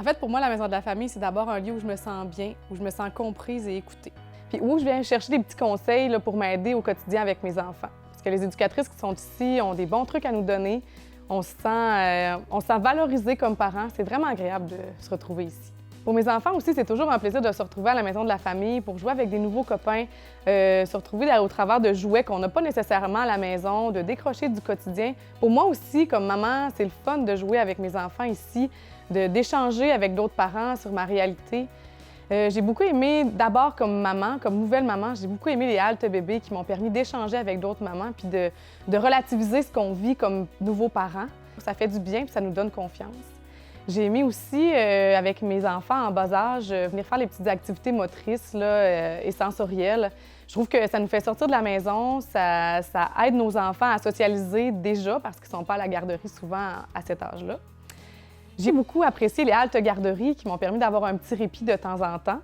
En fait, pour moi, la maison de la famille, c'est d'abord un lieu où je me sens bien, où je me sens comprise et écoutée. Puis où je viens chercher des petits conseils là, pour m'aider au quotidien avec mes enfants. Parce que les éducatrices qui sont ici ont des bons trucs à nous donner. On se sent valorisé comme parents. C'est vraiment agréable de se retrouver ici. Pour mes enfants aussi, c'est toujours un plaisir de se retrouver à la maison de la famille pour jouer avec des nouveaux copains, se retrouver au travers de jouets qu'on n'a pas nécessairement à la maison, de décrocher du quotidien. Pour moi aussi, comme maman, c'est le fun de jouer avec mes enfants ici, d'échanger avec d'autres parents sur ma réalité. J'ai beaucoup aimé, d'abord comme maman, comme nouvelle maman, j'ai beaucoup aimé les haltes bébés qui m'ont permis d'échanger avec d'autres mamans puis de relativiser ce qu'on vit comme nouveaux parents. Ça fait du bien puis ça nous donne confiance. J'ai aimé aussi, avec mes enfants en bas âge, venir faire les petites activités motrices là, et sensorielles. Je trouve que ça nous fait sortir de la maison, ça aide nos enfants à socialiser déjà parce qu'ils ne sont pas à la garderie souvent à cet âge-là. J'ai beaucoup apprécié les haltes garderies qui m'ont permis d'avoir un petit répit de temps en temps.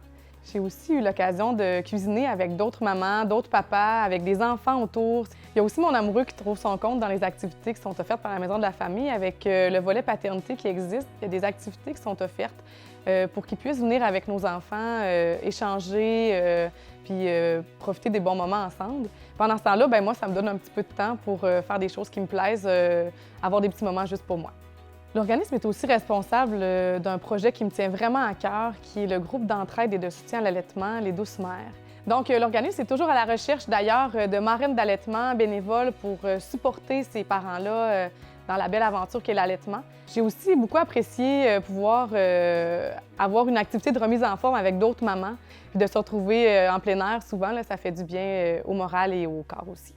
J'ai aussi eu l'occasion de cuisiner avec d'autres mamans, d'autres papas, avec des enfants autour. Il y a aussi mon amoureux qui trouve son compte dans les activités qui sont offertes par la Maison de la famille avec le volet paternité qui existe. Il y a des activités qui sont offertes pour qu'ils puissent venir avec nos enfants, échanger, puis profiter des bons moments ensemble. Pendant ce temps-là, moi, ça me donne un petit peu de temps pour faire des choses qui me plaisent, avoir des petits moments juste pour moi. L'organisme est aussi responsable d'un projet qui me tient vraiment à cœur, qui est le groupe d'entraide et de soutien à l'allaitement, les Douces Mères. Donc, l'organisme est toujours à la recherche, d'ailleurs, de marraines d'allaitement bénévoles pour supporter ces parents-là dans la belle aventure qu'est l'allaitement. J'ai aussi beaucoup apprécié pouvoir avoir une activité de remise en forme avec d'autres mamans, puis de se retrouver en plein air. Souvent, là, ça fait du bien au moral et au corps aussi.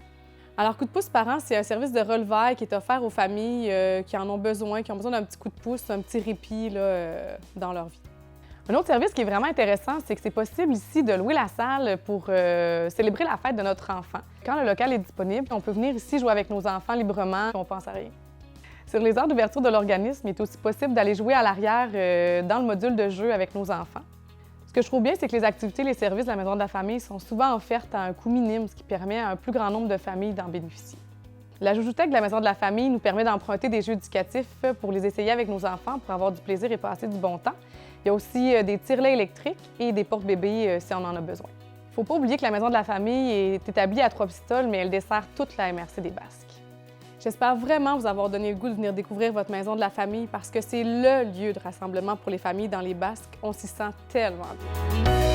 Alors, Coup de pouce parents, c'est un service de relevailles qui est offert aux familles qui en ont besoin, qui ont besoin d'un petit coup de pouce, un petit répit là, dans leur vie. Un autre service qui est vraiment intéressant, c'est que c'est possible ici de louer la salle pour célébrer la fête de notre enfant. Quand le local est disponible, on peut venir ici jouer avec nos enfants librement, on pense à rien. Sur les heures d'ouverture de l'organisme, il est aussi possible d'aller jouer à l'arrière dans le module de jeu avec nos enfants. Ce que je trouve bien, c'est que les activités et les services de la Maison de la famille sont souvent offertes à un coût minime, ce qui permet à un plus grand nombre de familles d'en bénéficier. La Joujoutech de la Maison de la famille nous permet d'emprunter des jeux éducatifs pour les essayer avec nos enfants pour avoir du plaisir et passer du bon temps. Il y a aussi des tire-laits électriques et des porte-bébés si on en a besoin. Il ne faut pas oublier que la Maison de la famille est établie à Trois-Pistoles, mais elle dessert toute la MRC des Basques. J'espère vraiment vous avoir donné le goût de venir découvrir votre Maison de la famille parce que c'est le lieu de rassemblement pour les familles dans les Basques. On s'y sent tellement bien.